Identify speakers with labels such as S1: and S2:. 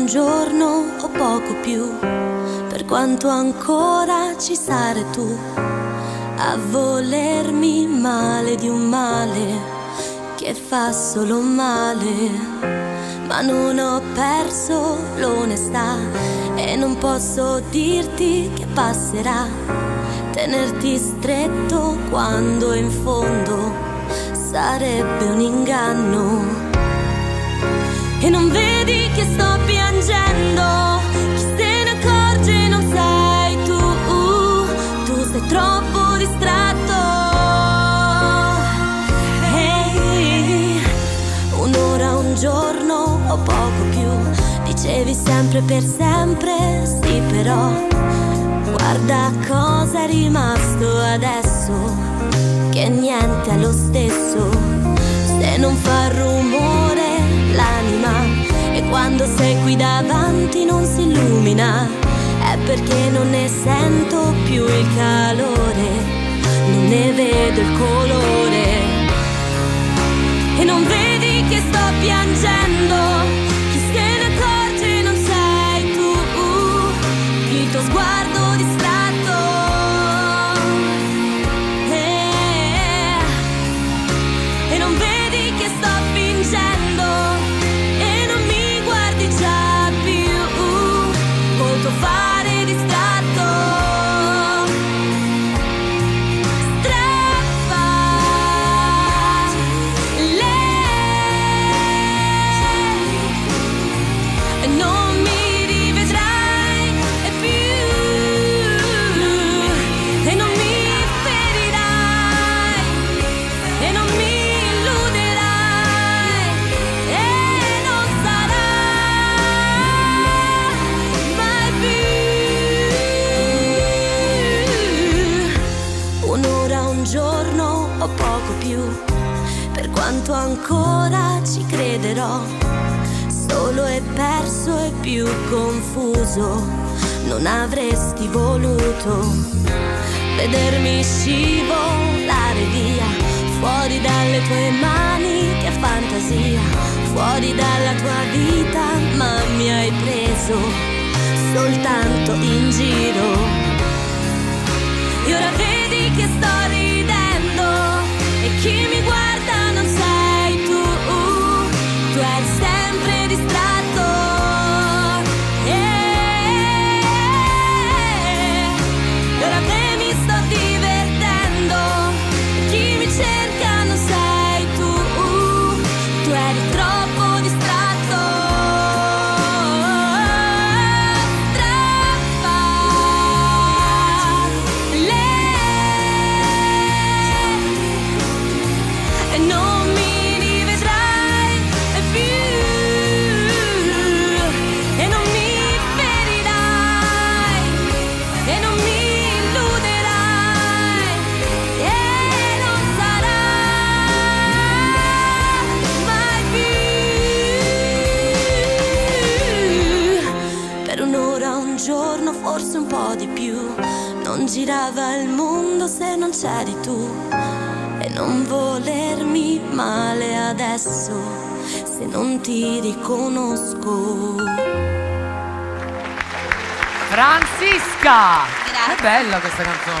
S1: un giorno o poco più, per quanto ancora ci sarai tu a volermi male di un male che fa solo male. Ma non ho perso l'onestà e non posso dirti che passerà, tenerti stretto quando in fondo sarebbe un inganno. E non vedi che sto piangendo? Chi se ne accorge non sei tu sei troppo distratto. Hey, un'ora, un giorno o poco più, dicevi sempre per sempre, sì però guarda cosa è rimasto adesso, che niente è lo stesso. Se non fa rumore l'anima e quando sei qui davanti non si illumina, è perché non ne sento più il calore, non ne vedo il colore. E non vedi che sto piangendo? Chi se ne accorge non sei tu, il tuo sguardo distratto. E non vedi che sto fingendo e non mi guardi già più col tuo fare distratto. Strappa lei e non mi rivedrai più e non mi ferirai e non mi illuderai e non sarà mai più. Un'ora, un giorno o poco più, per quanto ancora ci crederò, solo e perso e più confuso. Non avresti voluto vedermi scivolare via, fuori dalle tue mani, che fantasia, fuori dalla tua vita, ma mi hai preso soltanto in giro. E ora vedi che sto ridendo e chi mi guarda non sei tu eri sempre distratto. E ora te mi sto divertendo, chi mi cerca non sei tu eri troppo distratto. Strappa e non mi rivedrai più e non mi ferirai e non mi illuderai e non sarà mai più. Per un'ora, un giorno, forse un po' di più, non girava il mondo se non c'eri tu. E non volermi male adesso se non ti riconosco.
S2: Francisca!
S1: Grazie.
S2: È bella questa canzone.